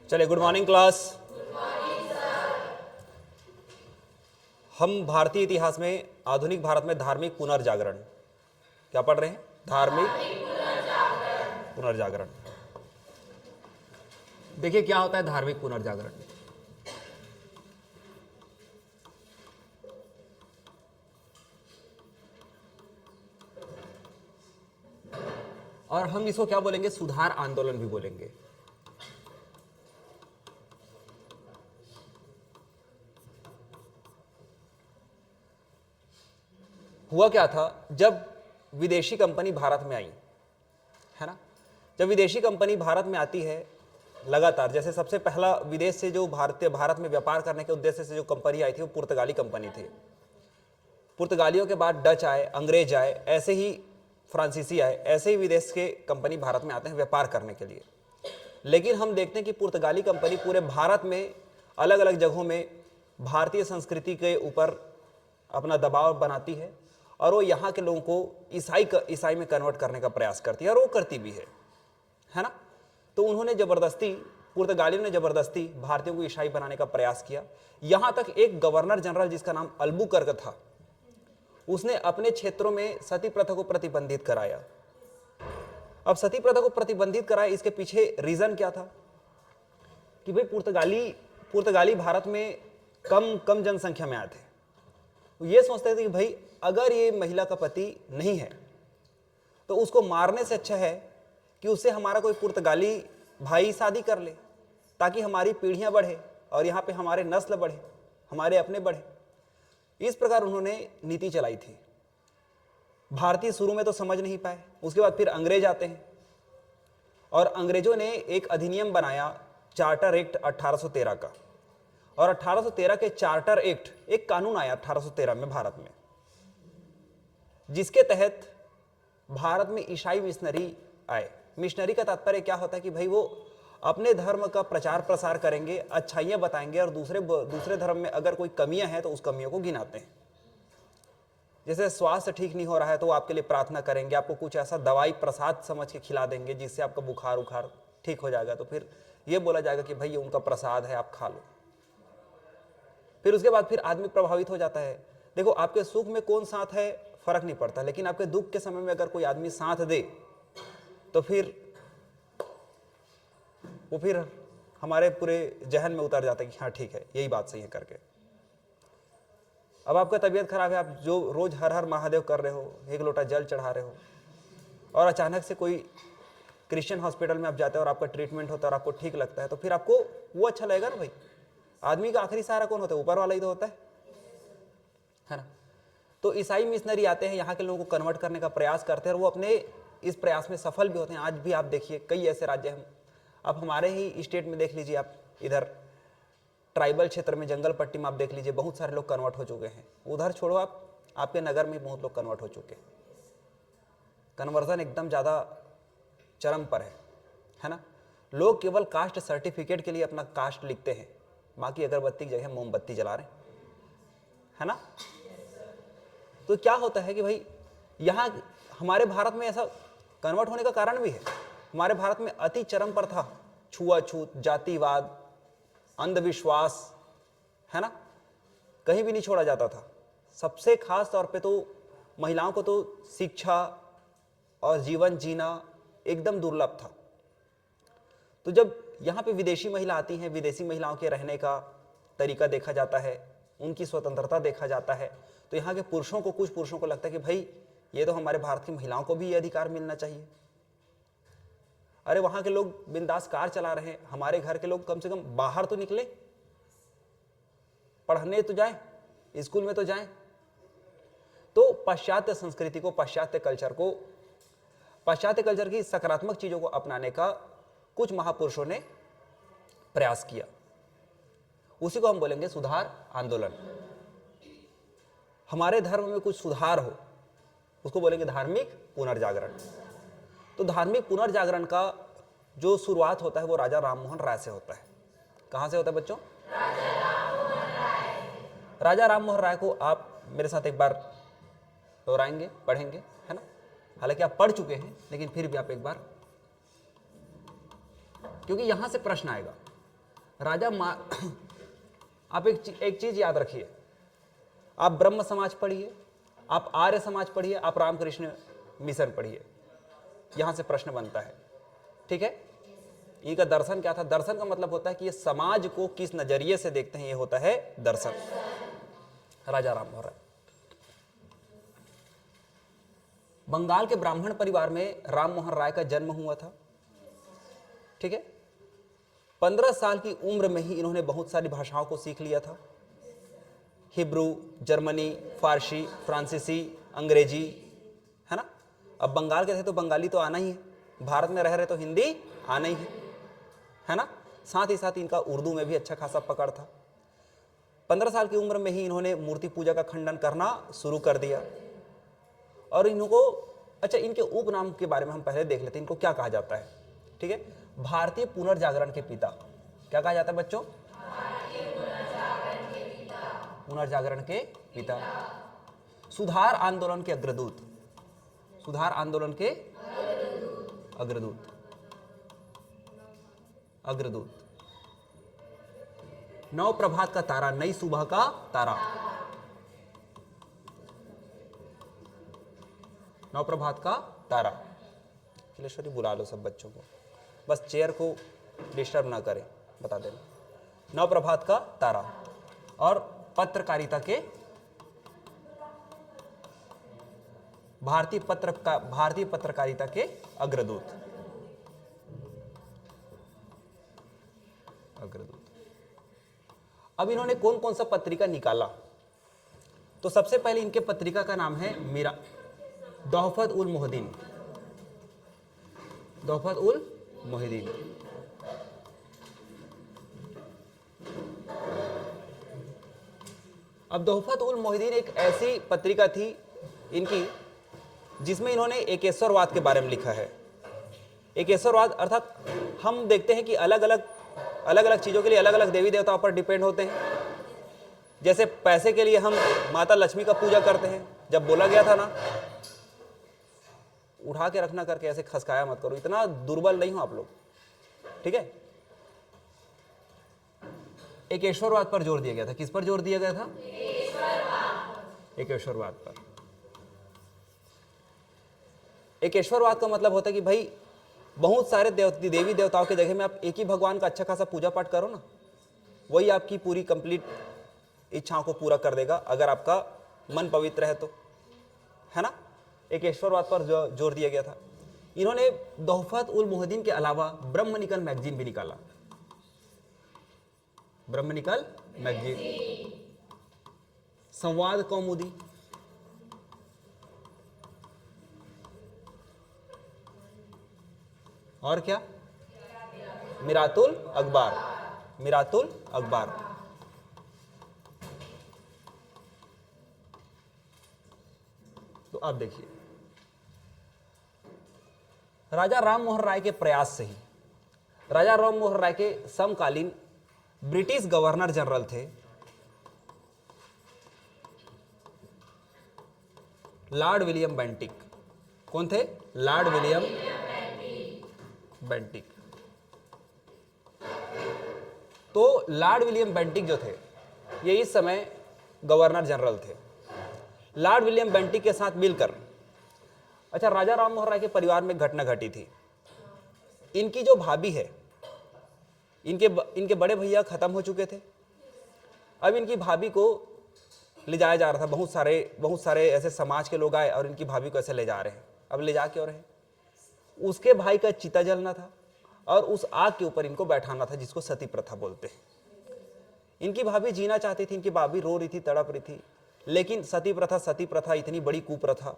चलिए, good morning class. हम भारतीय इतिहास में आधुनिक भारत में धार्मिक पुनर्जागरण क्या पढ़ रहे हैं? धार्मिक पुनर्जागरण। देखिए क्या होता है धार्मिक पुनर्जागरण। और हम इसको क्या बोलेंगे? सुधार आंदोलन भी बोलेंगे। हुआ क्या था जब विदेशी कंपनी भारत में आई, है ना? जब विदेशी कंपनी भारत में आती है लगातार, जैसे सबसे पहला विदेश से जो भारत में व्यापार करने के उद्देश्य से जो कंपनी आई थी वो पुर्तगाली कंपनी थी। पुर्तगालियों के बाद डच आए, अंग्रेज आए, ऐसे ही फ्रांसीसी आए, ऐसे ही विदेश के कंपनी भारत में आते हैं व्यापार करने के लिए। लेकिन हम देखते हैं कि पुर्तगाली कंपनी पूरे भारत में अलग अलग जगहों में भारतीय संस्कृति के ऊपर अपना दबाव बनाती है और वो यहाँ के लोगों को ईसाई में कन्वर्ट करने का प्रयास करती है, और वो करती भी है ना? तो उन्होंने पुर्तगालियों ने जबरदस्ती भारतीयों को ईसाई बनाने का प्रयास किया। यहाँ तक एक गवर्नर जनरल जिसका नाम अल्बुकर्क था, उसने अपने क्षेत्रों में सती प्रथा को प्रतिबंधित कराया। अब सती प्रथा को प्रतिबंधित कराया, इसके पीछे रीजन क्या था कि भाई पुर्तगाली भारत में कम जनसंख्या में आए थे। ये सोचते थे कि भाई अगर ये महिला का पति नहीं है तो उसको मारने से अच्छा है कि उससे हमारा कोई पुर्तगाली भाई शादी कर ले, ताकि हमारी पीढ़ियां बढ़े और यहाँ पे हमारे नस्ल बढ़े, हमारे अपने बढ़े। इस प्रकार उन्होंने नीति चलाई थी। भारतीय शुरू में तो समझ नहीं पाए, उसके बाद फिर अंग्रेज आते हैं और अंग्रेजों ने एक अधिनियम बनाया, चार्टर एक्ट 1813 का। और 1813 के चार्टर एक्ट, एक कानून आया 1813 में भारत में, जिसके तहत भारत में ईसाई मिशनरी आए। मिशनरी का तात्पर्य क्या होता है कि भाई वो अपने धर्म का प्रचार प्रसार करेंगे, अच्छाइयां बताएंगे, और दूसरे धर्म में अगर कोई कमियां हैं तो उस कमियों को गिनाते हैं। जैसे स्वास्थ्य ठीक नहीं हो रहा है तो वो आपके लिए प्रार्थना करेंगे, आपको कुछ ऐसा दवाई प्रसाद समझ के खिला देंगे जिससे आपका बुखार उखार ठीक हो जाएगा, तो फिर ये बोला जाएगा कि भाई ये उनका प्रसाद है, आप खा लो। फिर उसके बाद फिर आदमी प्रभावित हो जाता है। देखो, आपके सुख में कौन साथ है फर्क नहीं पड़ता, लेकिन आपके दुख के समय में अगर कोई आदमी साथ दे तो फिर वो फिर हमारे पूरे जहन में उतर जाता है कि हाँ ठीक है, यही बात सही है करके। अब आपका तबीयत खराब है, आप जो रोज हर हर महादेव कर रहे हो, एक लोटा जल चढ़ा रहे हो, और अचानक से कोई क्रिश्चियन हॉस्पिटल में आप जाते हो और आपका ट्रीटमेंट होता है और आपको ठीक लगता है, तो फिर आपको वो अच्छा लगेगा ना। भाई आदमी का आखिरी सहारा कौन होता है? ऊपर वाला ही तो होता है ना? तो ईसाई मिशनरी आते हैं, यहाँ के लोगों को कन्वर्ट करने का प्रयास करते हैं और वो अपने इस प्रयास में सफल भी होते हैं। आज भी आप देखिए कई ऐसे राज्य हैं, आप हमारे ही स्टेट में देख लीजिए, आप इधर ट्राइबल क्षेत्र में जंगल पट्टी में आप देख लीजिए, बहुत सारे लोग कन्वर्ट हो चुके हैं। उधर छोड़ो, आपके नगर में बहुत लोग कन्वर्ट हो चुके हैं। कन्वर्जन एकदम ज़्यादा चरम पर है ना? लोग केवल कास्ट सर्टिफिकेट के लिए अपना कास्ट लिखते हैं, बाकी अगरबत्ती की जगह मोमबत्ती जला रहे है ना? तो क्या होता है कि भाई यहाँ हमारे भारत में ऐसा कन्वर्ट होने का कारण भी है। हमारे भारत में अति चरम पर था छुआछूत, जातिवाद, अंधविश्वास, है ना? कहीं भी नहीं छोड़ा जाता था। सबसे खास तौर पे तो महिलाओं को तो शिक्षा और जीवन जीना एकदम दुर्लभ था। तो जब यहाँ पे विदेशी महिला आती हैं, विदेशी महिलाओं के रहने का तरीका देखा जाता है, उनकी स्वतंत्रता देखा जाता है, तो यहाँ के कुछ पुरुषों को लगता है कि भाई ये तो हमारे भारत की महिलाओं को भी ये अधिकार मिलना चाहिए। अरे वहाँ के लोग बिंदास कार चला रहे हैं, हमारे घर के लोग कम से कम बाहर तो निकले, पढ़ने तो जाएं, स्कूल में तो जाएं। तो पाश्चात्य संस्कृति को, पाश्चात्य कल्चर की सकारात्मक चीजों को अपनाने का कुछ महापुरुषों ने प्रयास किया। उसी को हम बोलेंगे सुधार आंदोलन। हमारे धर्म में कुछ सुधार हो, उसको बोलेंगे धार्मिक पुनर्जागरण। तो धार्मिक पुनर्जागरण का जो शुरुआत होता है वो राजा राममोहन राय से होता है। कहां से होता है बच्चों? राजा राममोहन राय को आप मेरे साथ एक बार दोहराएंगे, पढ़ेंगे, है ना? हालांकि आप पढ़ चुके हैं, लेकिन फिर भी आप एक बार, क्योंकि यहां से प्रश्न आएगा। राजा आप एक चीज याद रखिए, आप ब्रह्म समाज पढ़िए, आप आर्य समाज पढ़िए, आप रामकृष्ण मिशन पढ़िए, यहां से प्रश्न बनता है। ठीक है, इनका दर्शन क्या था? दर्शन का मतलब होता है कि ये समाज को किस नजरिए से देखते हैं, ये होता है दर्शन। राजा राम मोहन राय बंगाल के ब्राह्मण परिवार में राम मोहन राय का जन्म हुआ था। ठीक है, 15 साल की उम्र में ही इन्होंने बहुत सारी भाषाओं को सीख लिया था, हिब्रू, जर्मनी, फारसी, फ्रांसीसी, अंग्रेजी, है ना। अब बंगाल के थे तो बंगाली तो आना ही है, भारत में रह रहे तो हिंदी आना ही है ना। साथ ही साथ इनका उर्दू में भी अच्छा खासा पकड़ था। 15 साल की उम्र में ही इन्होंने मूर्ति पूजा का खंडन करना शुरू कर दिया। और इनको, अच्छा, इनके उपनाम के बारे में हम पहले देख लेते हैं, इनको क्या कहा जाता है। ठीक है, भारतीय पुनर्जागरण के पिता। क्या कहा जाता है बच्चों? पुनर्जागरण के पिता। सुधार आंदोलन के अग्रदूत। सुधार आंदोलन के अग्रदूत। नव प्रभात का तारा, नई सुबह का तारा। नव प्रभात का तारा। किलेश्वरी बुला लो सब बच्चों को, बस चेयर को डिस्टर्ब ना करें, बता देना। नव प्रभात का तारा। और पत्रकारिता के भारतीय पत्रकारिता के अग्रदूत। अब इन्होंने कौन कौन सा पत्रिका निकाला? तो सबसे पहले इनके पत्रिका का नाम है मीरा तोहफत उल मोहिदीन। तोहफत उल मोहिदीन। अब तोहफत उल मोहिदीन एक ऐसी पत्रिका थी इनकी जिसमें इन्होंने एकेश्वरवाद के बारे में लिखा है। एकेश्वरवाद अर्थात हम देखते हैं कि अलग अलग चीजों के लिए अलग अलग देवी देवताओं पर डिपेंड होते हैं। जैसे पैसे के लिए हम माता लक्ष्मी का पूजा करते हैं। जब बोला गया था ना, उठा के रखना करके ऐसे खसकाया मत करो, इतना दुर्बल नहीं हो आप लोग। ठीक है, एकेश्वरवाद पर जोर दिया गया था। किस पर जोर दिया गया था? एकेश्वरवाद पर। एकेश्वरवाद का मतलब होता है कि भाई बहुत सारे देवी देवताओं के जगह में आप एक ही भगवान का अच्छा खासा पूजा पाठ करो ना, वही आपकी पूरी कंप्लीट इच्छाओं को पूरा कर देगा, अगर आपका मन पवित्र है तो, है ना। एकेश्वरवाद पर जोर दिया गया था। इन्होंने तोहफत उल मोहिदीन के अलावा ब्रह्मनिकल मैगजीन भी निकाला। ब्रह्मनिकल मैगजीन, संवाद कौमुदी, और क्या? मिरातुल अखबार। मिरातुल अखबार। तो अब देखिए, राजा राम मोहन राय के प्रयास से ही, राजा राम मोहन राय के समकालीन ब्रिटिश गवर्नर जनरल थे लॉर्ड विलियम बेंटिक। कौन थे? Lord William Bentinck. तो लॉर्ड विलियम बेंटिक जो थे, ये इस समय गवर्नर जनरल थे। लॉर्ड विलियम बेंटिक के साथ मिलकर, अच्छा, राजा राम मोहन राय के परिवार में घटना घटी थी। इनकी जो भाभी है, इनके बड़े भैया खत्म हो चुके थे। अब इनकी भाभी को ले जाया जा रहा था। बहुत सारे ऐसे समाज के लोग आए और इनकी भाभी को ऐसे ले जा रहे हैं। अब ले जा क्यों रहे? उसके भाई का चिता जलना था और उस आग के ऊपर इनको बैठाना था, जिसको सती प्रथा बोलते हैं। इनकी भाभी जीना चाहती थी, इनकी भाभी रो रही थी, तड़प रही थी, लेकिन सती प्रथा इतनी बड़ी कुप्रथा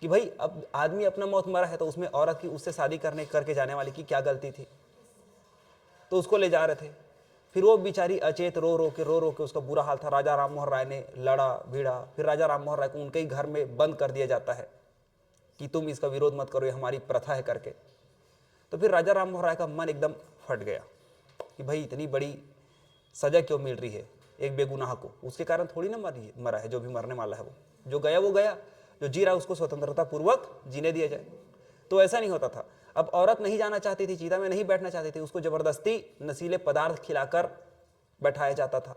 कि भाई अब आदमी अपना मौत मरा है तो उसमें औरत की उससे शादी करके जाने वाली की क्या गलती थी? तो उसको ले जा रहे थे। फिर वो बेचारी अचेत रो रो के उसका बुरा हाल था। राजा राम मोहन राय ने लड़ा भिड़ा, फिर राजा राम मोहन राय को उनके ही घर में बंद कर दिया जाता है कि तुम इसका विरोध मत करो, ये हमारी प्रथा है करके। तो फिर राजा राम मोहन राय का मन एकदम फट गया कि भाई इतनी बड़ी सजा क्यों मिल रही है एक बेगुनाह को? उसके कारण थोड़ी ना मरा है, जो भी मरने वाला है वो गया, जो जी रहा है उसको स्वतंत्रता पूर्वक जीने दिया जाए। तो ऐसा नहीं होता था। अब औरत नहीं जाना चाहती थी, चीता में नहीं बैठना चाहती थी, उसको जबरदस्ती नशीले पदार्थ खिलाकर बैठाया जाता था।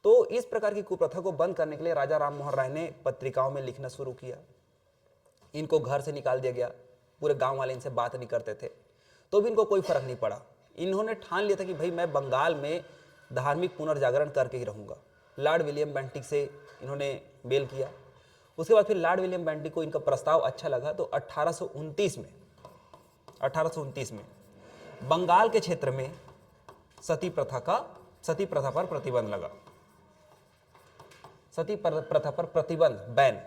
तो इस प्रकार की कुप्रथा को बंद करने के लिए राजा राम मोहन राय ने पत्रिकाओं में लिखना शुरू किया। इनको घर से निकाल दिया गया, पूरे गांव वाले इनसे बात नहीं करते थे, तो भी इनको कोई फर्क नहीं पड़ा। इन्होंने ठान लिया था कि भाई मैं बंगाल में धार्मिक पुनर्जागरण करके ही रहूंगा। लॉर्ड विलियम बेंटिक से इन्होंने मेल किया। उसके बाद फिर लॉर्ड विलियम बेंटिक को इनका प्रस्ताव अच्छा लगा, तो 1829 में बंगाल के क्षेत्र में सती प्रथा पर प्रतिबंध लगा। सती प्रथा पर प्रतिबंध, बैन,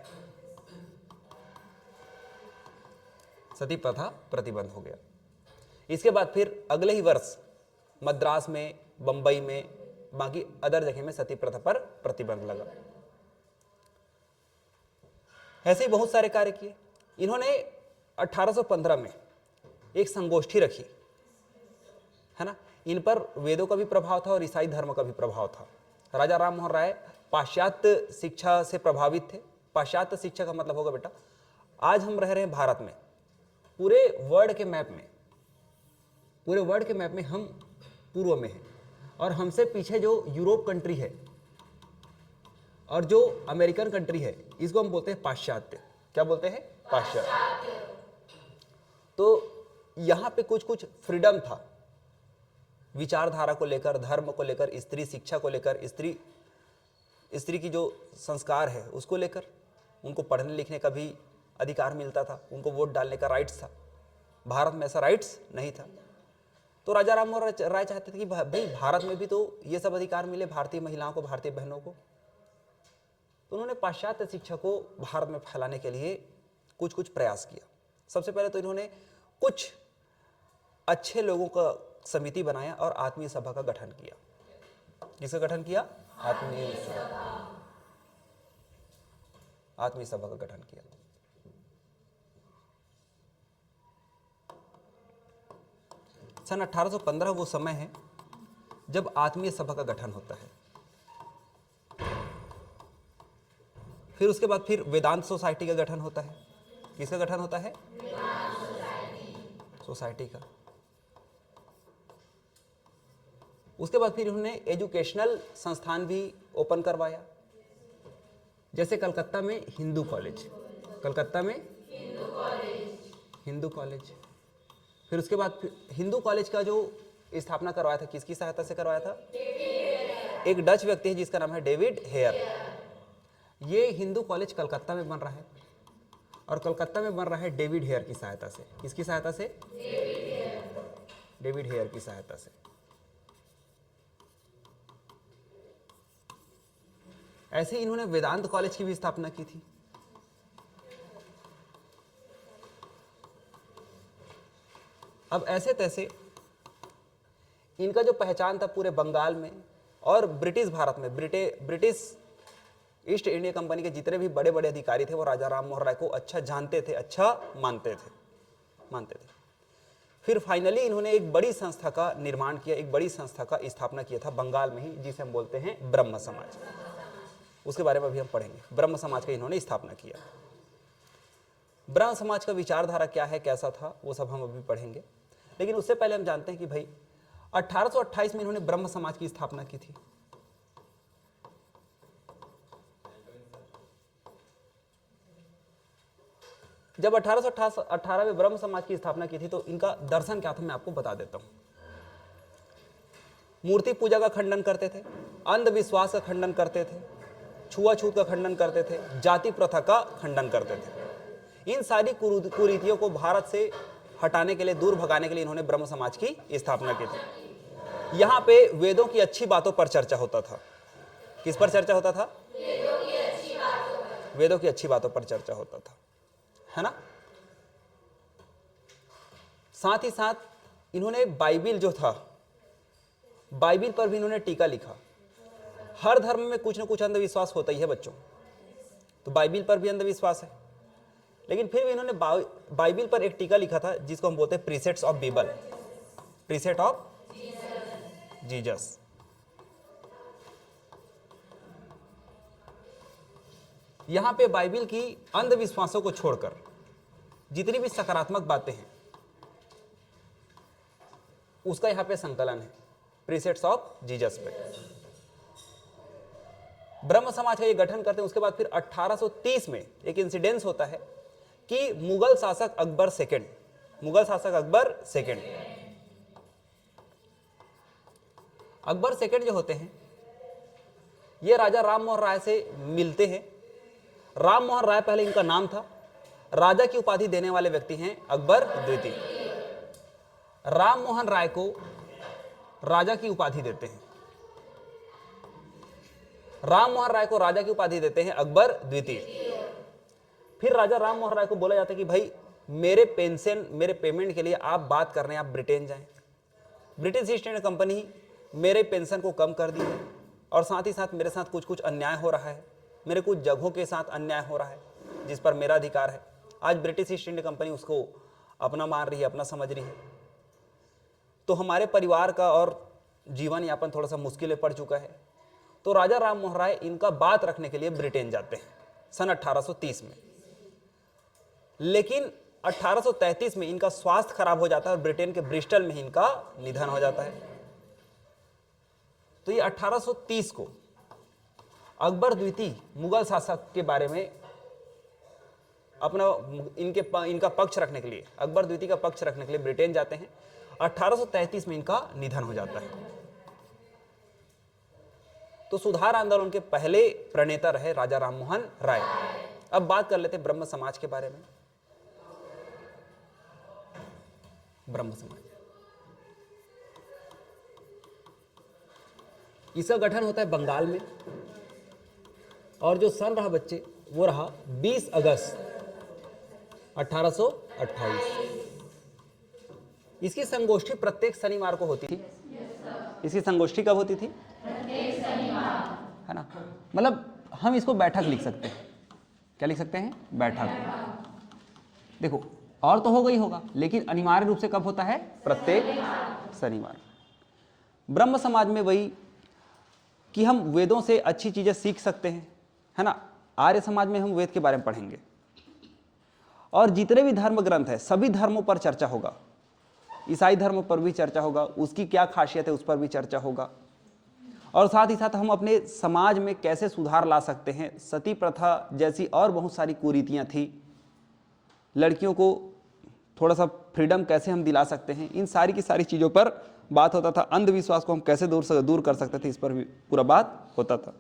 सती प्रथा प्रतिबंध हो गया। इसके बाद फिर अगले ही वर्ष मद्रास में, बंबई में, बाकी अदर जगह में सती प्रथा पर प्रतिबंध लगा। ऐसे ही बहुत सारे कार्य किए इन्होंने। 1815 में एक संगोष्ठी रखी, है ना। इन पर वेदों का भी प्रभाव था और ईसाई धर्म का भी प्रभाव था। राजा राम मोहन राय पाश्चात्य शिक्षा से प्रभावित थे। पाश्चात्य शिक्षा का मतलब होगा बेटा, आज हम रह रहे हैं भारत में, पूरे वर्ल्ड के मैप में हम पूर्व में हैं, और हमसे पीछे जो यूरोप कंट्री है और जो अमेरिकन कंट्री है, इसको हम बोलते हैं पाश्चात्य। क्या बोलते हैं? पाश्चात्य। तो यहां पे कुछ कुछ फ्रीडम था, विचारधारा को लेकर, धर्म को लेकर, स्त्री शिक्षा को लेकर, स्त्री की जो संस्कार है उसको लेकर। उनको पढ़ने लिखने का भी अधिकार मिलता था, उनको वोट डालने का राइट्स था। भारत में ऐसा राइट्स नहीं था। तो राजा राम मोहन राय चाहते थे कि भाई भारत में भी तो ये सब अधिकार मिले भारतीय महिलाओं को, भारतीय बहनों को। तो उन्होंने पाश्चात्य शिक्षा को भारत में फैलाने के लिए कुछ कुछ प्रयास किया। सबसे पहले तो इन्होंने कुछ अच्छे लोगों का समिति बनाया और आत्मीय सभा का गठन किया। किसका गठन किया? आत्मीय सभा का गठन किया। सन 1815 वो समय है जब आत्मीय सभा का गठन होता है। फिर उसके बाद फिर वेदांत सोसाइटी का गठन होता है। किसका गठन होता है? सोसाइटी का। उसके बाद फिर उन्होंने एजुकेशनल संस्थान भी ओपन करवाया, जैसे कलकत्ता में हिंदू कॉलेज, हिंदू कॉलेज। फिर उसके बाद हिंदू कॉलेज का जो स्थापना करवाया था, किसकी सहायता से करवाया था? एक डच व्यक्ति है जिसका नाम है डेविड हेयर। ये हिंदू कॉलेज कलकत्ता में बन रहा है, और कलकत्ता में बन रहा है डेविड हेयर की सहायता से। किसकी सहायता से? डेविड हेयर की सहायता से। ऐसे ही इन्होंने वेदांत कॉलेज की भी स्थापना की थी। अब ऐसे तैसे इनका जो पहचान था पूरे बंगाल में और ब्रिटिश भारत में, ब्रिटिश ईस्ट इंडिया कंपनी के जितने भी बड़े बड़े अधिकारी थे वो राजा राम मोहन राय को अच्छा जानते थे, अच्छा मानते थे। फिर फाइनली इन्होंने एक बड़ी संस्था का निर्माण किया, एक बड़ी संस्था का स्थापना किया था बंगाल में ही, जिसे हम बोलते हैं ब्रह्म समाज। उसके बारे में अभी हम पढ़ेंगे। ब्रह्म समाज का इन्होंने स्थापना किया। ब्रह्म समाज का विचारधारा क्या है, कैसा था, वो सब हम अभी पढ़ेंगे। लेकिन उससे पहले हम जानते हैं कि भाई 1828 में इन्होंने ब्रह्म समाज की स्थापना की थी। जब 1818 में ब्रह्म समाज की स्थापना की थी तो इनका दर्शन क्या था मैं आपको बता देता हूं। मूर्ति पूजा का खंडन करते थे, अंधविश्वास का खंडन करते थे, छुआछूत का खंडन करते थे, जाति प्रथा का खंडन करते थे। इन सारी कुरीतियों को भारत से हटाने के लिए, दूर भगाने के लिए इन्होंने ब्रह्म समाज की स्थापना की थी। यहां पे वेदों की अच्छी बातों पर चर्चा होता था। किस पर चर्चा होता था? वेदों की अच्छी बातों पर चर्चा होता था, है ना। साथ ही साथ इन्होंने बाइबिल जो था, बाइबिल पर भी इन्होंने टीका लिखा। हर धर्म में कुछ ना कुछ अंधविश्वास होता ही है बच्चों, तो बाइबिल पर भी अंधविश्वास है, लेकिन फिर भी इन्होंने बाइबिल पर एक टीका लिखा था जिसको हम बोलते हैं precepts of Bible, precept of Jesus. यहां पे बाइबिल की अंधविश्वासों को छोड़कर जितनी भी सकारात्मक बातें हैं उसका यहां पे संकलन है प्रीसेट्स ऑफ जीसस पे। ब्रह्म समाज का ये गठन करते हैं। उसके बाद फिर 1830 में एक इंसिडेंस होता है कि मुगल शासक अकबर सेकंड जो होते हैं ये राजा राम मोहन राय से मिलते हैं। राम मोहन राय पहले इनका नाम था। राजा की उपाधि देने वाले व्यक्ति हैं अकबर द्वितीय। राम मोहन राय को राजा की उपाधि देते हैं। राम मोहन राय को राजा की उपाधि देते हैं अकबर द्वितीय। फिर राजा राम मोहन राय को बोला जाता है कि भाई मेरे पेमेंट के लिए आप बात कर रहे हैं, आप ब्रिटेन जाएं। ब्रिटिश ईस्ट इंडिया कंपनी मेरे पेंशन को कम कर दी है और साथ ही साथ मेरे साथ कुछ कुछ अन्याय हो रहा है, मेरे कुछ जगहों के साथ अन्याय हो रहा है जिस पर मेरा अधिकार है। आज ब्रिटिश ईस्ट इंडिया कंपनी उसको अपना मान रही है, अपना समझ रही है। तो हमारे परिवार का और जीवन यापन थोड़ा सा मुश्किल पड़ चुका है। तो राजा राम मोहन राय इनका बात रखने के लिए ब्रिटेन जाते हैं सन 1830 में। लेकिन 1833 में इनका स्वास्थ्य खराब हो जाता है और ब्रिटेन के ब्रिस्टल में इनका निधन हो जाता है। तो ये 1830 को अकबर द्वितीय मुगल शासक के बारे में इनका पक्ष रखने के लिए, अकबर द्वितीय का पक्ष रखने के लिए ब्रिटेन जाते हैं। 1833 में इनका निधन हो जाता है। तो सुधार आंदोलन के पहले प्रणेता रहे राजा राम मोहन राय। अब बात कर लेते हैं ब्रह्म समाज के बारे में। ब्रह्म समाज इसका गठन होता है बंगाल में और जो सन रहा बच्चे वो रहा 20 अगस्त 1828। इसकी संगोष्ठी प्रत्येक शनिवार को होती थी। इसकी संगोष्ठी कब होती थी? प्रत्येक शनिवार, है ना। मतलब हम इसको बैठक लिख सकते हैं। क्या लिख सकते हैं? बैठक। देखो और तो होगा लेकिन अनिवार्य रूप से कब होता है? प्रत्येक शनिवार। ब्रह्म समाज में वही कि हम वेदों से अच्छी चीजें सीख सकते हैं, है ना। आर्य समाज में हम वेद के बारे में पढ़ेंगे और जितने भी धर्म ग्रंथ है सभी धर्मों पर चर्चा होगा। ईसाई धर्म पर भी चर्चा होगा, उसकी क्या खासियत है उस पर भी चर्चा होगा। और साथ ही साथ हम अपने समाज में कैसे सुधार ला सकते हैं। सती प्रथा जैसी और बहुत सारी कुरीतियां थी, लड़कियों को थोड़ा सा फ्रीडम कैसे हम दिला सकते हैं, इन सारी की सारी चीज़ों पर बात होता था। अंधविश्वास को हम कैसे दूर कर सकते थे, इस पर भी पूरा बात होता था।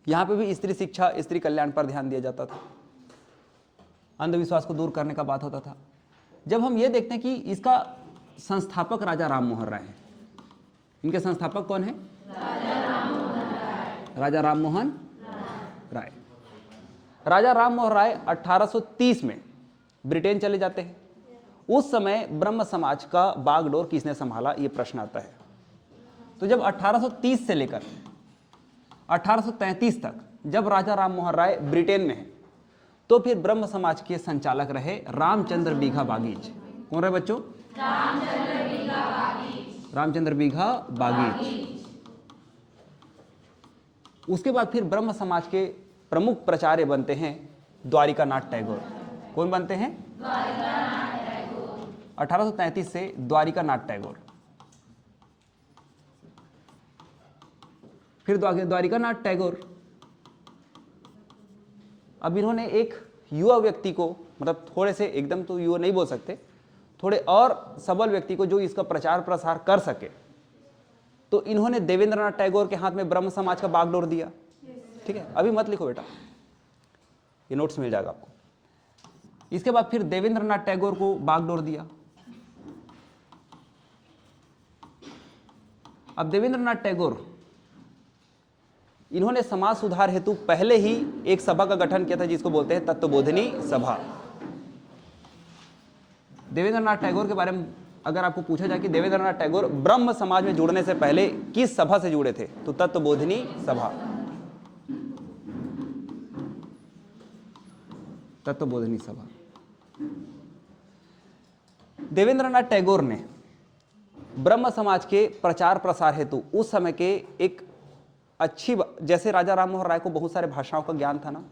यहाँ पे भी स्त्री शिक्षा, स्त्री कल्याण पर ध्यान दिया जाता था। अंधविश्वास को दूर करने का बात होता था। जब हम ये देखते हैं कि इसका संस्थापक राजा राम मोहन राय है। इनके संस्थापक कौन है? राजा राम मोहन राय। राजा राम मोहन राय 1830 में ब्रिटेन चले जाते हैं। उस समय ब्रह्म समाज का बागडोर किसने संभाला, ये प्रश्न आता है। तो जब 1830 से लेकर 1833 तक जब राजा राम मोहन राय ब्रिटेन में है तो फिर ब्रह्म समाज के संचालक रहे रामचंद्र बीघा बागीज। कौन रहे बच्चों? रामचंद्र बीघा बागीज। उसके बाद फिर ब्रह्म समाज के प्रमुख प्राचार्य बनते हैं द्वारिकानाथ टैगोर। कौन बनते हैं? 1833 से द्वारिकानाथ टैगोर। फिर द्वारिकानाथ टैगोर अब इन्होंने एक युवा व्यक्ति को, मतलब थोड़े से, एकदम तो युवा नहीं बोल सकते, थोड़े और सबल व्यक्ति को जो इसका प्रचार प्रसार कर सके, तो इन्होंने देवेंद्रनाथ टैगोर के हाथ में ब्रह्म समाज का बागडोर दिया। ठीक है, अभी मत लिखो बेटा, ये नोट्स मिल जाएगा आपको। इसके बाद फिर देवेंद्रनाथ टैगोर को बागडोर दिया। अब देवेंद्रनाथ टैगोर इन्होंने समाज सुधार हेतु पहले ही एक सभा का गठन किया था जिसको बोलते हैं तत्वबोधिनी सभा। देवेंद्रनाथ टैगोर के बारे में अगर आपको पूछा जाए कि देवेंद्रनाथ टैगोर ब्रह्म समाज में जुड़ने से पहले किस सभा से जुड़े थे, तो तत्वबोधिनी सभा। तत्वबोधिनी सभा। देवेंद्रनाथ टैगोर ने ब्रह्म समाज के प्रचार प्रसार हेतु उस समय के एक अच्छी, जैसे राजा राम मोहन राय को बहुत सारे भाषाओं का ज्ञान था ना,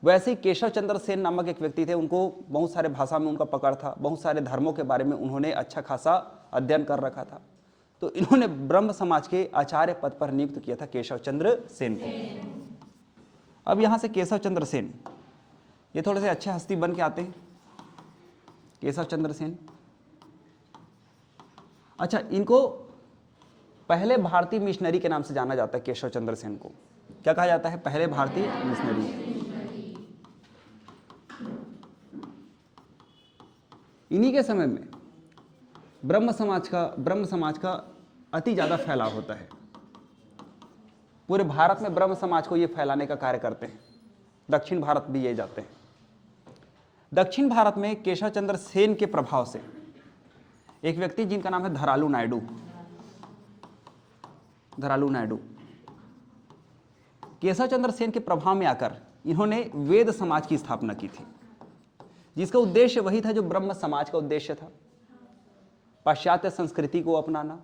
वैसे ही केशव चंद्र सेन नामक एक व्यक्ति थे, उनको बहुत सारे भाषा में उनका पकड़ था, बहुत सारे धर्मों के बारे में उन्होंने अच्छा खासा अध्ययन कर रखा था। तो इन्होंने ब्रह्म समाज के आचार्य पद पर नियुक्त किया था केशव चंद्र सेन को। अब यहाँ से केशव चंद्र सेन ये थोड़े से अच्छे हस्ती बन के आते हैं। केशव चंद्र सेन, अच्छा, इनको पहले भारतीय मिशनरी के नाम से जाना जाता है। केशव चंद्र सेन को क्या कहा जाता है? पहले भारतीय मिशनरी। इन्हीं के समय में ब्रह्म समाज का अति ज़्यादा फैलाव होता है। पूरे भारत में ब्रह्म समाज को ये फैलाने का कार्य करते हैं। दक्षिण भारत भी ये जाते हैं। दक्षिण भारत में केशव चंद्र सेन के प्रभाव से एक व्यक्ति जिनका नाम है धरालू नायडू, केशव चंद्र सेन के प्रभाव में आकर इन्होंने वेद समाज की स्थापना की थी, जिसका उद्देश्य वही था जो ब्रह्म समाज का उद्देश्य था। पाश्चात्य संस्कृति को अपनाना,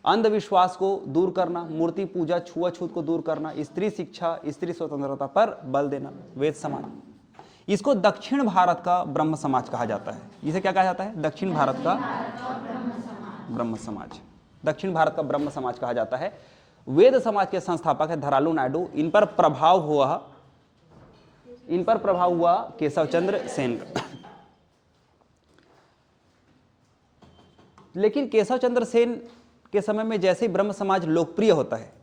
अंधविश्वास को दूर करना, मूर्ति पूजा, छुआछूत को दूर करना, स्त्री शिक्षा, स्त्री स्वतंत्रता पर बल देना, वेद समाज। इसको दक्षिण भारत का ब्रह्म समाज कहा जाता है। इसे क्या कहा जाता है? दक्षिण भारत का ब्रह्म समाज। दक्षिण भारत का ब्रह्म समाज कहा जाता है। वेद समाज के संस्थापक है धरालू नायडू। इन पर प्रभाव हुआ केशव चंद्र सेन का। लेकिन केशव चंद्र सेन के समय में जैसे ही ब्रह्म समाज लोकप्रिय होता है,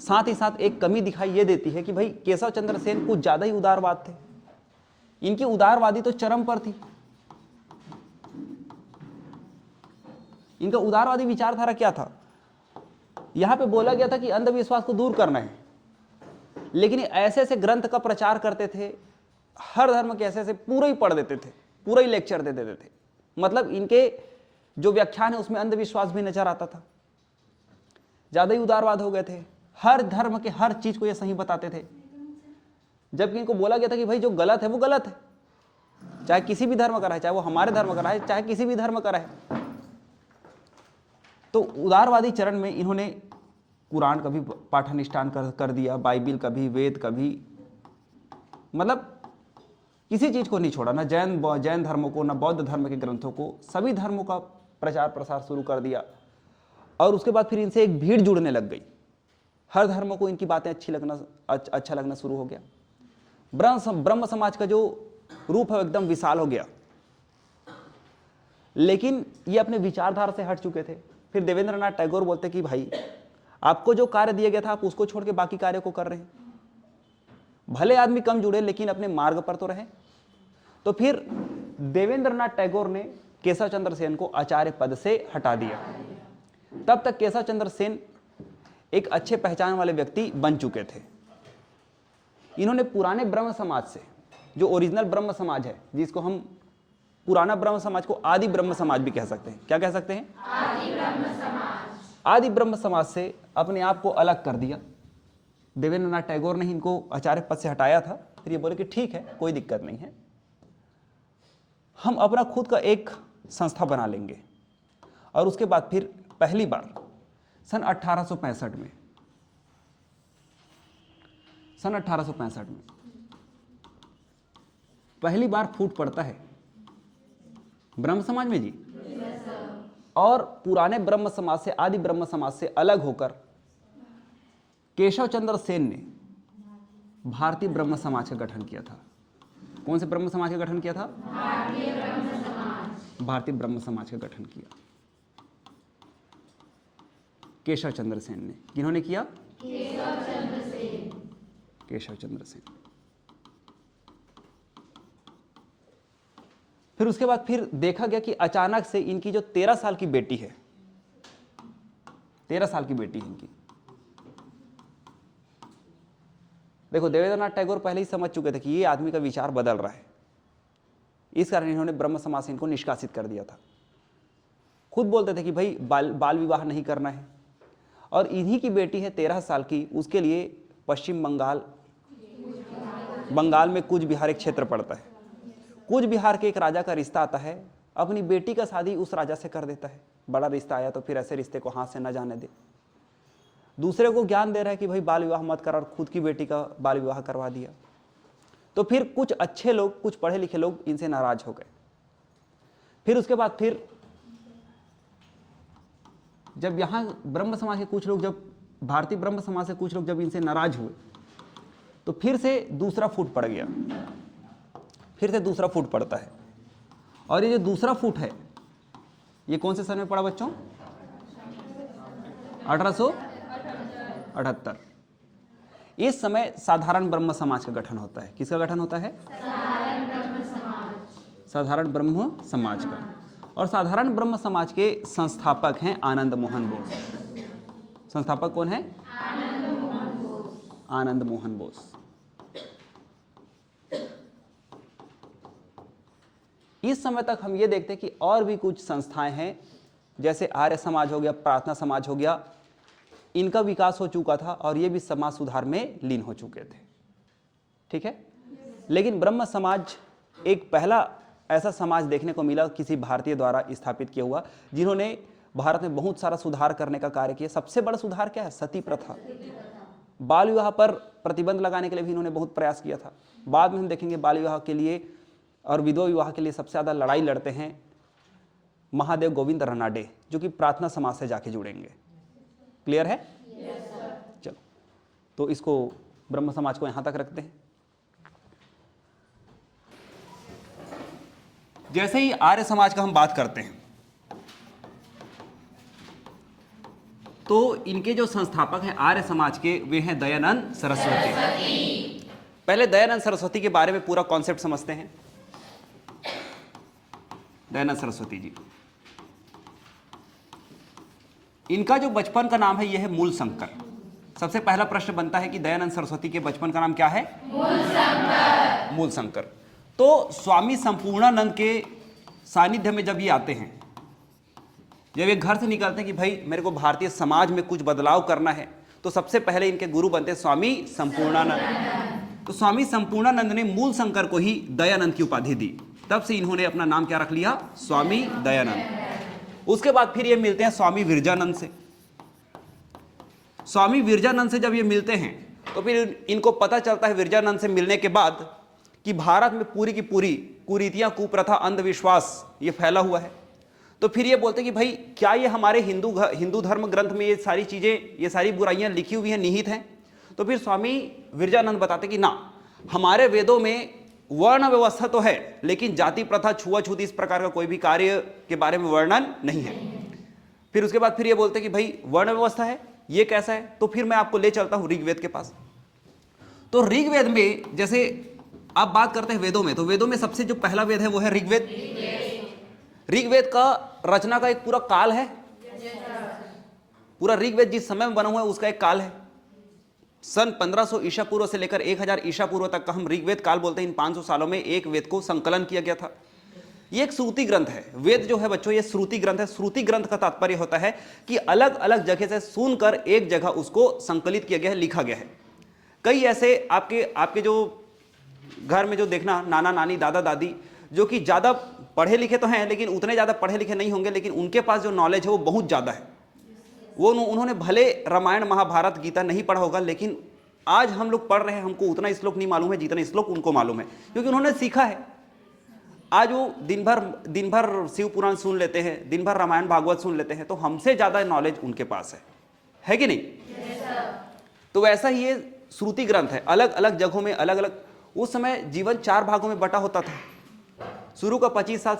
साथ ही साथ एक कमी दिखाई ये देती है कि भाई केशव चंद्र सेन कुछ ज्यादा ही उदारवाद थे। इनकी उदारवादी तो चरम पर थी। इनका उदारवादी विचारधारा क्या था? यहां पे बोला गया था कि अंधविश्वास को दूर करना है, लेकिन ऐसे ऐसे ग्रंथ का प्रचार करते थे, हर धर्म के ऐसे ऐसे पूरा ही पढ़ देते थे, पूरा ही लेक्चर दे देते थे। मतलब इनके जो व्याख्यान है उसमें अंधविश्वास भी नजर आता था। ज्यादा ही उदारवाद हो गए थे। हर धर्म के हर चीज को ये सही बताते थे, जबकि इनको बोला गया था कि भाई जो गलत है वो गलत है, चाहे किसी भी धर्म का रहे, चाहे वो हमारे धर्म का रहे, चाहे किसी भी धर्म का रहे। तो उदारवादी चरण में इन्होंने कुरान का भी पाठानुष्ठान कर दिया, बाइबिल का भी, वेद का भी, मतलब किसी चीज को नहीं छोड़ा, ना जैन धर्मों को, ना बौद्ध धर्म के ग्रंथों को, सभी धर्मों का प्रचार प्रसार शुरू कर दिया। और उसके बाद फिर इनसे एक भीड़ जुड़ने लग गई। हर धर्मों को इनकी बातें अच्छा लगना शुरू हो गया। ब्रह्म समाज का जो रूप है एकदम विशाल हो गया। लेकिन ये अपने विचारधारा से हट चुके थे। फिर देवेंद्रनाथ टैगोर बोलते कि भाई आपको जो कार्य दिया गया था आप उसको छोड़ के बाकी कार्य को कर रहे हैं। भले आदमी कम जुड़े लेकिन अपने मार्ग पर तो रहे। तो फिर देवेंद्रनाथ टैगोर ने केशव चंद्र सेन को आचार्य पद से हटा दिया। तब तक केशव चंद्र सेन एक अच्छे पहचान वाले व्यक्ति बन चुके थे। इन्होंने पुराने ब्रह्म समाज से, जो ओरिजिनल ब्रह्म समाज है, जिसको हम पुराना ब्रह्म समाज को आदि ब्रह्म समाज भी कह सकते हैं। क्या कह सकते हैं? आदि ब्रह्म समाज से अपने आप को अलग कर दिया। देवेंद्रनाथ टैगोर ने इनको आचार्य पद से हटाया था। फिर ये बोले कि ठीक है, कोई दिक्कत नहीं है, हम अपना खुद का एक संस्था बना लेंगे। और उसके बाद फिर पहली बार सन 1865 में पहली बार फूट पड़ता है ब्रह्म समाज में जी। और पुराने ब्रह्म समाज से, आदि ब्रह्म समाज से अलग होकर केशव चंद्र सेन ने भारतीय ब्रह्म समाज का गठन किया था। कौन से ब्रह्म समाज का गठन किया था? भारतीय ब्रह्म समाज का गठन किया केशव चंद्र सेन ने। किन्होंने किया? केशव चंद्र सेन। फिर उसके बाद फिर देखा गया कि अचानक से इनकी जो 13 साल की बेटी है, 13 साल की बेटी है इनकी। देखो, देवेंद्रनाथ टैगोर पहले ही समझ चुके थे कि ये आदमी का विचार बदल रहा है। इस कारण इन्होंने ब्रह्म समाज से इनको निष्कासित कर दिया था। खुद बोलते थे कि भाई बाल विवाह नहीं करना है। और इन्हीं की बेटी है 13 साल की, उसके लिए पश्चिम बंगाल में कूच बिहार एक क्षेत्र पड़ता है। कूच बिहार के एक राजा का रिश्ता आता है, अपनी बेटी का शादी उस राजा से कर देता है। बड़ा रिश्ता आया तो फिर ऐसे रिश्ते को हाथ से न जाने दे। दूसरे को ज्ञान दे रहा है कि भाई बाल विवाह मत कर, और खुद की बेटी का बाल विवाह करवा दिया। तो फिर कुछ अच्छे लोग, कुछ पढ़े लिखे लोग इनसे नाराज हो गए। फिर उसके बाद फिर जब यहाँ ब्रह्म समाज के कुछ लोग, जब भारतीय ब्रह्म समाज से कुछ लोग जब इनसे नाराज हुए, तो फिर से दूसरा फूट पड़ गया, फिर से दूसरा फूट पड़ता है। और ये जो दूसरा फूट है, ये कौन से सन में पड़ा बच्चों? 1878। इस समय साधारण ब्रह्म समाज का गठन होता है। किसका गठन होता है? साधारण ब्रह्म समाज का। और साधारण ब्रह्म समाज के संस्थापक हैं आनंद मोहन बोस। संस्थापक कौन है? आनंद मोहन बोस। इस समय तक हम ये देखते हैं कि और भी कुछ संस्थाएं हैं, जैसे आर्य समाज हो गया, प्रार्थना समाज हो गया, इनका विकास हो चुका था और ये भी समाज सुधार में लीन हो चुके थे। ठीक है। लेकिन ब्रह्म समाज एक पहला ऐसा समाज देखने को मिला किसी भारतीय द्वारा स्थापित किया हुआ, जिन्होंने भारत में बहुत सारा सुधार करने का कार्य किया। सबसे बड़ा सुधार क्या है? सती प्रथा। बाल विवाह पर प्रतिबंध लगाने के लिए भी इन्होंने बहुत प्रयास किया था। बाद में हम देखेंगे बाल विवाह के लिए और विधवा विवाह के लिए सबसे ज़्यादा लड़ाई लड़ते हैं महादेव गोविंद रनाडे, जो कि प्रार्थना समाज से जाके जुड़ेंगे। क्लियर है? चलो, तो इसको ब्रह्म समाज को यहां तक रखते हैं। जैसे ही आर्य समाज का हम बात करते हैं, तो इनके जो संस्थापक हैं आर्य समाज के, वे हैं दयानंद सरस्वती। पहले दयानंद सरस्वती के बारे में पूरा कॉन्सेप्ट समझते हैं। दयानंद सरस्वती जी, इनका जो बचपन का नाम है यह है मूल शंकर। सबसे पहला प्रश्न बनता है कि दयानंद सरस्वती के बचपन का नाम क्या है? मूल शंकर। मूल शंकर। तो स्वामी संपूर्णानंद के सानिध्य में जब ये आते हैं, जब ये घर से निकलते हैं कि भाई मेरे को भारतीय समाज में कुछ बदलाव करना है, तो सबसे पहले इनके गुरु बनते हैं स्वामी संपूर्णानंद। तो स्वामी संपूर्णानंद ने मूल शंकर को ही दयानंद की उपाधि दी। तब से इन्होंने अपना नाम क्या रख लिया? स्वामी दयानंद। उसके बाद फिर ये मिलते हैं स्वामी विरजानंद से। स्वामी विरजानंद से जब ये मिलते हैं, तो फिर इनको पता चलता है विरजानंद से मिलने के बाद कि भारत में पूरी की पूरी कुरीतियां, कुप्रथा, अंधविश्वास ये फैला हुआ है। तो फिर ये बोलते हैं कि भाई क्या ये हमारे हिंदू धर्म ग्रंथ में ये सारी चीजें, ये सारी बुराइयां लिखी हुई हैं, निहित हैं? तो फिर स्वामी विरजानंद बताते कि ना, हमारे वेदों में वर्ण व्यवस्था तो है, लेकिन जाति प्रथा, छुआछूत, इस प्रकार का कोई भी कार्य के बारे में वर्णन नहीं है। फिर उसके बाद फिर ये बोलते कि भाई वर्ण व्यवस्था है, ये कैसा है? तो फिर मैं आपको ले चलता हूं ऋग्वेद के पास। तो ऋग्वेद में, जैसे आप बात करते हैं वेदों में, तो वेदों में सबसे जो पहला वेद है वो है ऋग्वेद। ऋग्वेद का रचना का एक पूरा काल है। पूरा ऋग्वेद जिस समय में बना हुआ है उसका एक काल है। सन 1500 ईसा पूर्व से लेकर 1000 ईसा पूर्व तक का हम ऋग्वेद काल बोलते हैं। इन 500 सालों में एक वेद को संकलन किया गया था। ये एक श्रुति ग्रंथ है। वेद जो है बच्चों, ये श्रुति ग्रंथ है। श्रुति ग्रंथ का तात्पर्य होता है कि अलग अलग जगह से सुनकर एक जगह उसको संकलित किया गया है, लिखा गया है। कई ऐसे आपके जो घर में जो देखना, नाना नानी, दादा दादी, जो कि ज़्यादा पढ़े लिखे तो हैं, लेकिन उतने ज़्यादा पढ़े लिखे नहीं होंगे, लेकिन उनके पास जो नॉलेज है वो बहुत ज़्यादा है। उन्होंने भले रामायण, महाभारत, गीता नहीं पढ़ा होगा, लेकिन आज हम लोग पढ़ रहे हैं, हमको उतना श्लोक नहीं मालूम है जितना श्लोक उनको मालूम है, क्योंकि उन्होंने सीखा है। आज वो दिन भर शिव पुराण सुन लेते हैं, दिन भर रामायण भागवत सुन लेते हैं, तो हमसे ज़्यादा नॉलेज उनके पास है कि नहीं? तो वैसा ही ये श्रुति ग्रंथ है। अलग अलग जगहों में अलग अलग, उस समय जीवन 4 भागों में बटा होता था। शुरू का 25 साल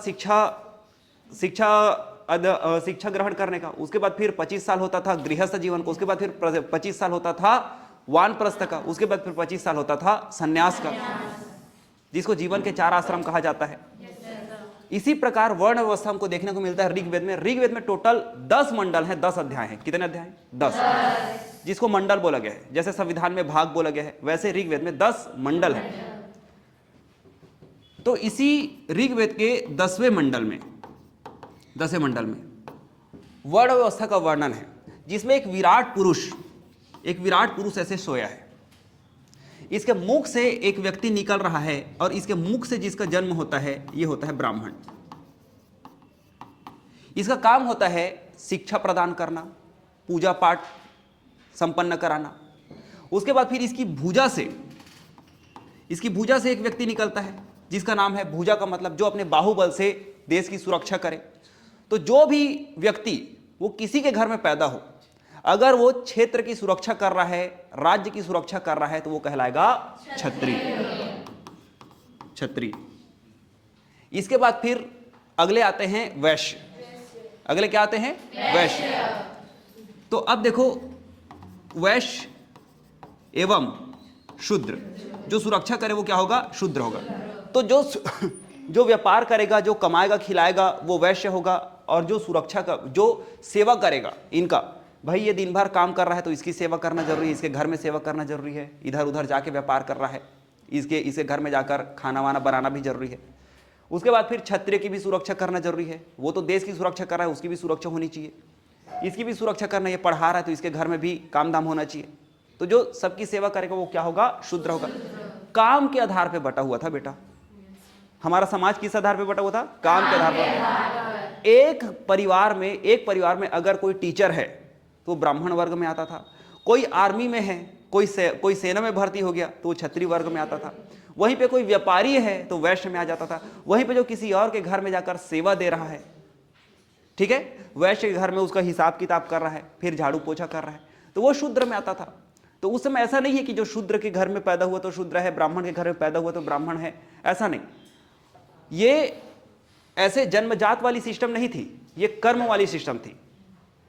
शिक्षा ग्रहण करने का, उसके बाद फिर 25 साल होता था गृहस्थ जीवन को, उसके बाद फिर 25 साल होता था वानप्रस्थ का, उसके बाद फिर 25 साल होता था संन्यास का, जिसको जीवन के 4 आश्रम कहा जाता है। इसी प्रकार वर्ण व्यवस्था हमको देखने को मिलता है ऋग्वेद में। ऋग्वेद में टोटल 10 मंडल हैं, 10 अध्याय हैं। कितने अध्याय? 10, जिसको मंडल बोला गया है। जैसे संविधान में भाग बोला गया है, वैसे ऋग्वेद में 10 मंडल है। तो इसी ऋग्वेद के 10वें मंडल में वर्ण व्यवस्था का वर्णन है, जिसमें एक विराट पुरुष ऐसे सोया है। इसके मुख से एक व्यक्ति निकल रहा है, और इसके मुख से जिसका जन्म होता है ये होता है ब्राह्मण। इसका काम होता है शिक्षा प्रदान करना, पूजा पाठ संपन्न कराना। उसके बाद फिर इसकी भुजा से इसकी भुजा से एक व्यक्ति निकलता है जिसका नाम है, भुजा का मतलब जो अपने बाहुबल से देश की सुरक्षा करे। तो जो भी व्यक्ति वो किसी के घर में पैदा हो, अगर वो क्षेत्र की सुरक्षा कर रहा है, राज्य की सुरक्षा कर रहा है, तो वो कहलाएगा क्षत्रिय। क्षत्रिय। इसके बाद फिर अगले आते हैं वैश्य। अगले क्या आते हैं? वैश्य। तो अब देखो, वैश्य एवं शूद्र, जो सुरक्षा करे वो क्या होगा? शूद्र होगा। तो जो व्यापार करेगा, जो कमाएगा खिलाएगा, वो वैश्य होगा। और जो सुरक्षा का, जो सेवा करेगा इनका, भाई ये दिन भर काम कर रहा है तो इसकी सेवा करना जरूरी है, इसके घर में सेवा करना जरूरी है, इधर उधर जाके व्यापार कर रहा है, इसके घर में जाकर खाना वाना बनाना भी जरूरी है। उसके बाद फिर क्षत्रिय की भी सुरक्षा करना जरूरी है, वो तो देश की सुरक्षा कर रहा है, उसकी भी सुरक्षा होनी चाहिए, इसकी भी सुरक्षा करना, ये पढ़ा रहा है तो इसके घर में भी काम दाम होना चाहिए। तो जो सबकी सेवा करेगा वो क्या होगा? शूद्र होगा। काम के आधार पे बटा हुआ था बेटा, हमारा समाज किस आधार पे बटा हुआ था? काम के आधार पर। एक परिवार में अगर कोई टीचर है तो ब्राह्मण वर्ग में आता था, कोई आर्मी में है, कोई सेना में भर्ती हो गया तो वो क्षत्रिय वर्ग में आता था, वहीं पे कोई व्यापारी है तो वैश्य में आ जाता था, वहीं पे जो किसी और के घर में जाकर सेवा दे रहा है, ठीक है, वैश्य के घर में उसका हिसाब किताब कर रहा है, फिर झाड़ू पोछा कर रहा है, तो वो शूद्र में आता था। तो उस समय ऐसा नहीं है कि जो शूद्र के घर में पैदा हुआ तो शूद्र है, ब्राह्मण के घर में पैदा हुआ तो ब्राह्मण है, ऐसा नहीं। ये ऐसे जन्मजात वाली सिस्टम नहीं थी, ये कर्म वाली सिस्टम थी।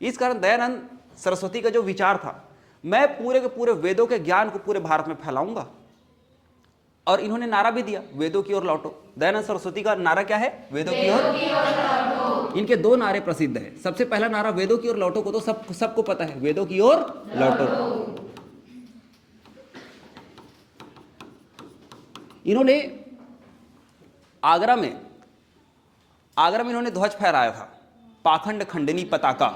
इस कारण दयानंद सरस्वती का जो विचार था, मैं पूरे के पूरे वेदों के ज्ञान को पूरे भारत में फैलाऊंगा। और इन्होंने नारा भी दिया, वेदों की ओर लौटो। दयानंद सरस्वती का नारा क्या है? वेदों की ओर लौटो। इनके दो नारे प्रसिद्ध है। सबसे पहला नारा वेदों की ओर लौटो को तो सबको पता है, वेदों की ओर लौटो। इन्होंने आगरा में इन्होंने ध्वज फहराया था, पाखंड खंडनी पताका।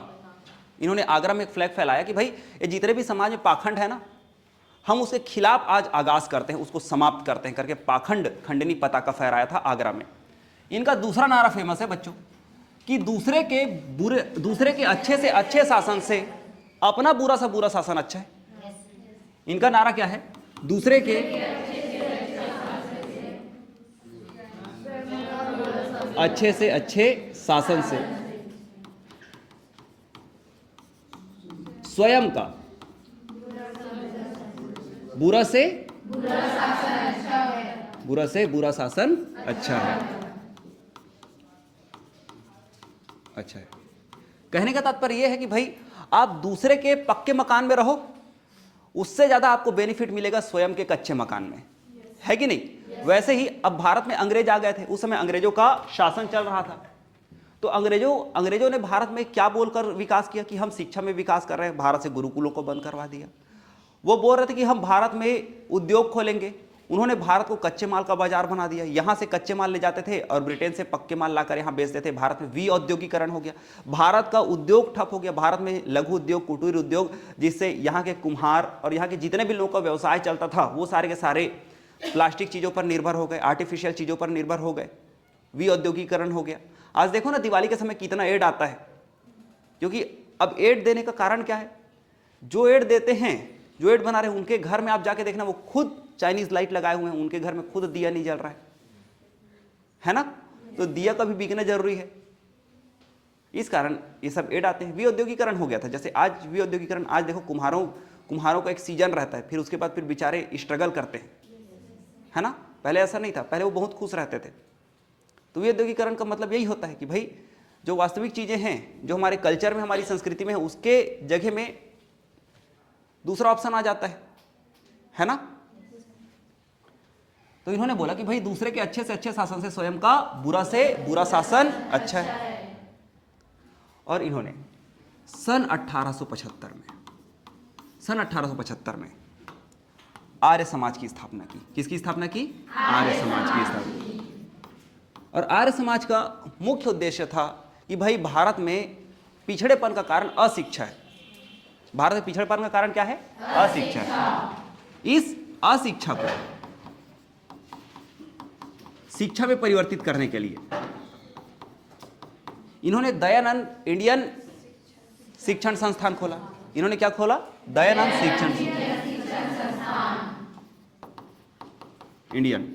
इन्होंने आगरा में एक फ्लैग फैलाया कि भाई ये जितने भी समाज में पाखंड है ना, हम उसके खिलाफ आज आगाज करते हैं, उसको समाप्त करते हैं करके पाखंड खंडनी पताका फहराया था आगरा में। इनका दूसरा नारा फेमस है बच्चों, कि दूसरे के अच्छे से अच्छे शासन से अपना बुरा सा बुरा शासन अच्छा है। इनका नारा क्या है? दूसरे के अच्छे से अच्छे शासन से स्वयं का बुरा से बुरा शासन अच्छा है। अच्छा है। कहने का तात्पर्य यह है कि भाई आप दूसरे के पक्के मकान में रहो, उससे ज्यादा आपको बेनिफिट मिलेगा स्वयं के कच्चे मकान में, है कि नहीं? वैसे ही अब भारत में अंग्रेज आ गए थे, उस समय अंग्रेजों का शासन चल रहा था। तो अंग्रेजों ने भारत में क्या बोलकर विकास किया कि हम शिक्षा में विकास कर रहे हैं, भारत से गुरुकुलों को बंद करवा दिया। वो बोल रहे थे कि हम भारत में उद्योग खोलेंगे, उन्होंने भारत को कच्चे माल का बाजार बना दिया। यहाँ से कच्चे माल ले जाते थे और ब्रिटेन से पक्के माल लाकर यहाँ बेचते थे। भारत में विऔद्योगीकरण हो गया, भारत का उद्योग ठप हो गया। भारत में लघु उद्योग, कुटीर उद्योग, जिससे यहाँ के कुम्हार और यहाँ के जितने भी लोगों का व्यवसाय चलता था वो सारे के सारे प्लास्टिक चीज़ों पर निर्भर हो गए, आर्टिफिशियल चीज़ों पर निर्भर हो गए, विऔद्योगीकरण हो गया। आज देखो ना दिवाली के समय कितना एड आता है, क्योंकि अब एड देने का कारण क्या है? जो एड देते हैं, जो एड बना रहे हैं, उनके घर में आप जाके देखना वो खुद चाइनीज लाइट लगाए हुए हैं, उनके घर में खुद दिया नहीं जल रहा है ना? तो दिया का भी बिकना जरूरी है। इस कारण ये सब एड आते हैं। विऔद्योगीकरण हो गया था, जैसे आज विऔद्योगीकरण, आज देखो कुम्हारों का एक सीजन रहता है, फिर उसके बाद फिर बेचारे स्ट्रगल करते हैं, है ना? पहले ऐसा नहीं था, पहले वो बहुत खुश रहते थे। तो विऔद्योगीकरण का मतलब यही होता है कि भाई जो वास्तविक चीजें हैं, जो हमारे कल्चर में, हमारी संस्कृति में है, उसके जगह में दूसरा ऑप्शन आ जाता है ना? तो इन्होंने बोला कि भाई दूसरे के अच्छे से अच्छे शासन से स्वयं का बुरा से बुरा शासन अच्छा है। और इन्होंने सन 1875 में आर्य समाज की स्थापना की। किसकी स्थापना की? आर्य समाज की स्थापना। और आर्य समाज का मुख्य उद्देश्य था कि भाई भारत में पिछड़ेपन का कारण अशिक्षा है। भारत में पिछड़ेपन का कारण क्या है? अशिक्षा। इस अशिक्षा को शिक्षा में परिवर्तित करने के लिए इन्होंने दयानंद इंडियन शिक्षण संस्थान खोला। इन्होंने क्या खोला? दयानंद शिक्षण संस्थान। इंडियन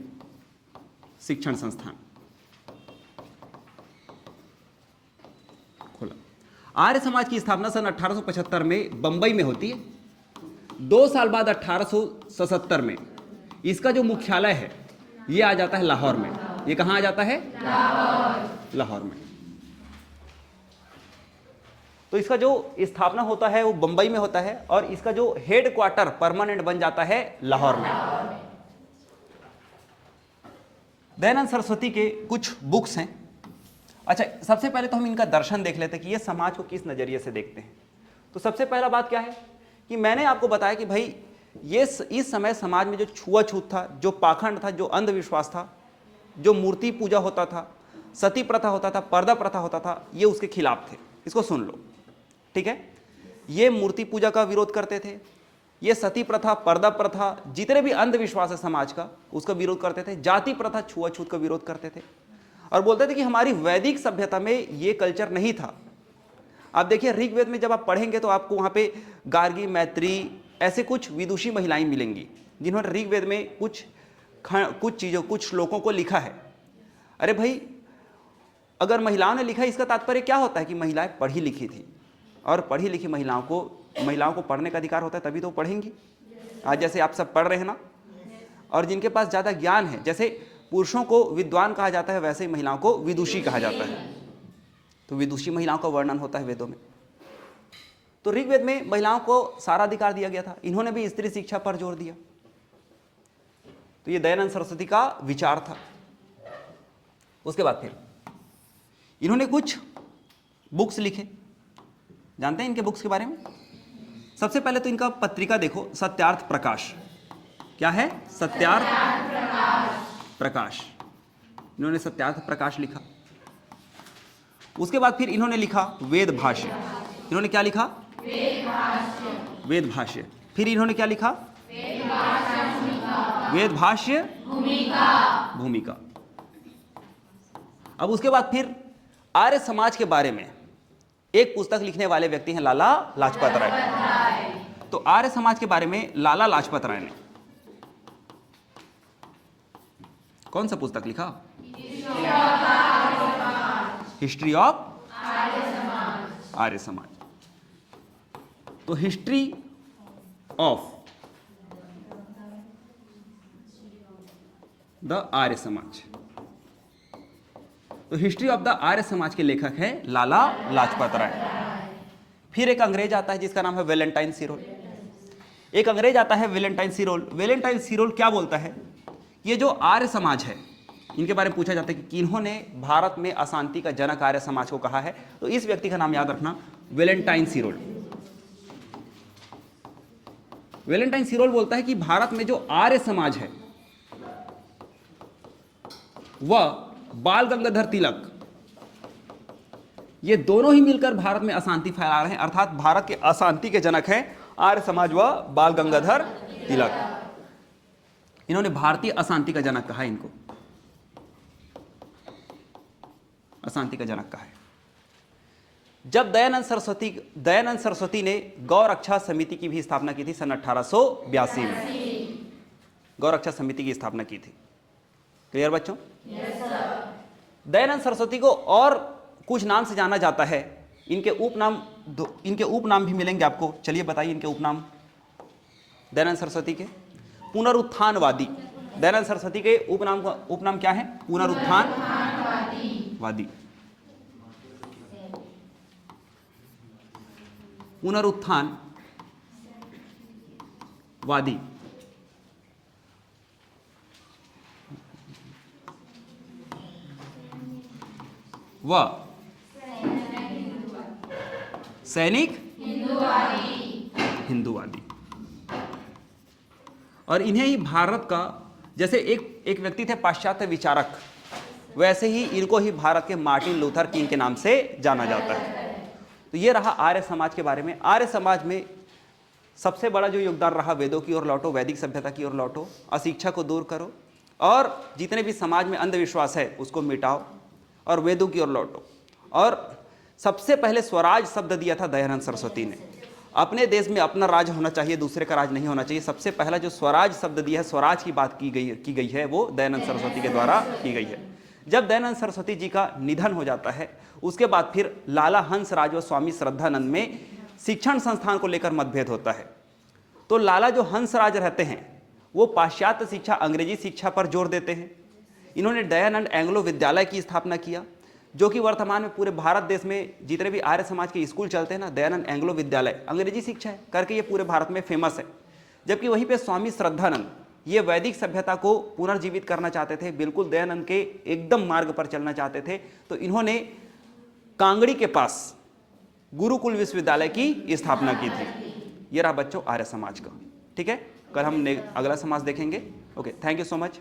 शिक्षण संस्थान खोला। आर्य समाज की स्थापना सन 1875 में बंबई में होती है। 2 साल बाद 1877 में इसका जो मुख्यालय है ये आ जाता है लाहौर में। ये कहां आ जाता है? लाहौर में। तो इसका जो स्थापना होता है वो बंबई में होता है और इसका जो हेड क्वार्टर परमानेंट बन जाता है लाहौर में। दयानंद सरस्वती के कुछ बुक्स हैं। अच्छा, सबसे पहले तो हम इनका दर्शन देख लेते हैं कि ये समाज को किस नजरिए से देखते हैं। तो सबसे पहला बात क्या है कि मैंने आपको बताया कि भाई ये इस समय समाज में जो छुआछूत था, जो पाखंड था, जो अंधविश्वास था, जो मूर्ति पूजा होता था, सती प्रथा होता था, पर्दा प्रथा होता था, ये उसके खिलाफ थे। इसको सुन लो, ठीक है। ये मूर्ति पूजा का विरोध करते थे, ये सती प्रथा, पर्दा प्रथा, जितने भी अंधविश्वास है समाज का उसका विरोध करते थे। जाति प्रथा, छुआछूत का विरोध करते थे और बोलते थे कि हमारी वैदिक सभ्यता में ये कल्चर नहीं था। आप देखिए ऋग्वेद में जब आप पढ़ेंगे तो आपको वहां पे गार्गी, मैत्री, ऐसे कुछ विदुषी महिलाएं मिलेंगी जिन्होंने ऋग्वेद में कुछ चीजों, कुछ श्लोकों को लिखा है। अरे भाई, अगर महिलाओं ने लिखा, इसका तात्पर्य क्या होता है कि महिलाएं पढ़ी लिखी थी और पढ़ी लिखी महिलाओं को पढ़ने का अधिकार होता है, तभी तो पढ़ेंगी। आज जैसे आप सब पढ़ रहे हैं ना, और जिनके पास ज्यादा ज्ञान है, जैसे पुरुषों को विद्वान कहा जाता है वैसे ही महिलाओं को विदुषी कहा जाता है। तो विदुषी महिलाओं का वर्णन होता है वेदों में। तो ऋग्वेद में महिलाओं को सारा अधिकार दिया गया था। इन्होंने भी स्त्री शिक्षा पर जोर दिया। तो ये दयानंद सरस्वती का विचार था। उसके बाद फिर इन्होंने कुछ बुक्स लिखे। जानते हैं इनके बुक्स के बारे में? सबसे पहले तो इनका पत्रिका देखो, सत्यार्थ प्रकाश। क्या है? सत्यार्थ प्रकाश। इन्होंने सत्यार्थ प्रकाश लिखा। उसके बाद फिर इन्होंने लिखा वेद भाष्य। इन्होंने क्या लिखा? वेद भाष्य। फिर इन्होंने क्या लिखा? वेद भाष्य भूमिका। अब उसके बाद फिर आर्य समाज के बारे में एक पुस्तक लिखने वाले व्यक्ति हैं लाला लाजपत राय। तो आर्य समाज के बारे में लाला लाजपत राय ने कौन सा पुस्तक लिखा? History of Arya Samaj. तो history of the Arya Samaj, तो history of the Arya Samaj के लेखक हैं लाला लाजपत राय। फिर एक अंग्रेज आता है जिसका नाम है वैलेंटाइन सिरोल। एक अंग्रेज आता है वैलेंटाइन सिरोल। वैलेंटाइन सिरोल क्या बोलता है? ये जो आर्य समाज है इनके बारे में पूछा जाता है कि किन्होंने भारत में अशांति का जनक आर्य समाज को कहा है, तो इस व्यक्ति का नाम याद रखना, वैलेंटाइन सिरोल। वैलेंटाइन सिरोल बोलता है कि भारत में जो आर्य समाज है वह बाल गंगाधर तिलक, ये दोनों ही मिलकर भारत में अशांति फैला रहे हैं। अर्थात भारत के अशांति के जनक हैं आर्य समाज व बाल गंगाधर तिलक। इन्होंने भारतीय अशांति का जनक कहा, इनको अशांति का जनक कहा है। जब दयानंद सरस्वती ने गौ रक्षा समिति की भी स्थापना की थी सन 1882 में। गौ रक्षा समिति की स्थापना की थी। क्लियर बच्चों? दयानंद सरस्वती को और कुछ नाम से जाना जाता है। इनके उपनाम भी मिलेंगे आपको। चलिए बताइए इनके उपनाम दयानंद सरस्वती के। पुनरुत्थानवादी। दयानंद सरस्वती के उपनाम क्या है? पुनरुत्थानवादी। पुनरुत्थानवादी। वह सैनिक हिंदूवादी। और इन्हें ही भारत का, जैसे एक व्यक्ति थे पाश्चात्य विचारक, वैसे ही इनको ही भारत के मार्टिन लूथर किंग के नाम से जाना जाता है। तो ये रहा आर्य समाज के बारे में। आर्य समाज में सबसे बड़ा जो योगदान रहा, वेदों की ओर लौटो, वैदिक सभ्यता की ओर लौटो, अशिक्षा को दूर करो और जितने भी समाज में अंधविश्वास है उसको मिटाओ और वेदों की ओर लौटो। और सबसे पहले स्वराज शब्द दिया था दयानंद सरस्वती ने। अपने देश में अपना राज होना चाहिए, दूसरे का राज नहीं होना चाहिए। सबसे पहला जो स्वराज शब्द दिया है, स्वराज की बात की गई है, वो दयानंद सरस्वती के द्वारा की गई है। जब दयानंद सरस्वती जी का निधन हो जाता है, उसके बाद फिर लाला हंसराज व स्वामी श्रद्धानंद में शिक्षण संस्थान को लेकर मतभेद होता है। तो लाला जो हंसराज रहते हैं वो पाश्चात्य शिक्षा, अंग्रेजी शिक्षा पर जोर देते हैं। इन्होंने दयानंद एंग्लो विद्यालय की स्थापना किया, जो कि वर्तमान में पूरे भारत देश में जितने भी आर्य समाज के स्कूल चलते हैं ना, दयानंद एंग्लो विद्यालय अंग्रेजी शिक्षा है करके ये पूरे भारत में फेमस है। जबकि वहीं पे स्वामी श्रद्धानंद ये वैदिक सभ्यता को पुनर्जीवित करना चाहते थे, बिल्कुल दयानंद के एकदम मार्ग पर चलना चाहते थे। तो इन्होंने कांगड़ी के पास गुरुकुल विश्वविद्यालय की स्थापना की थी। ये रहा बच्चों आर्य समाज का। ठीक है, कल हम अगला समाज देखेंगे। Okay, thank you so much.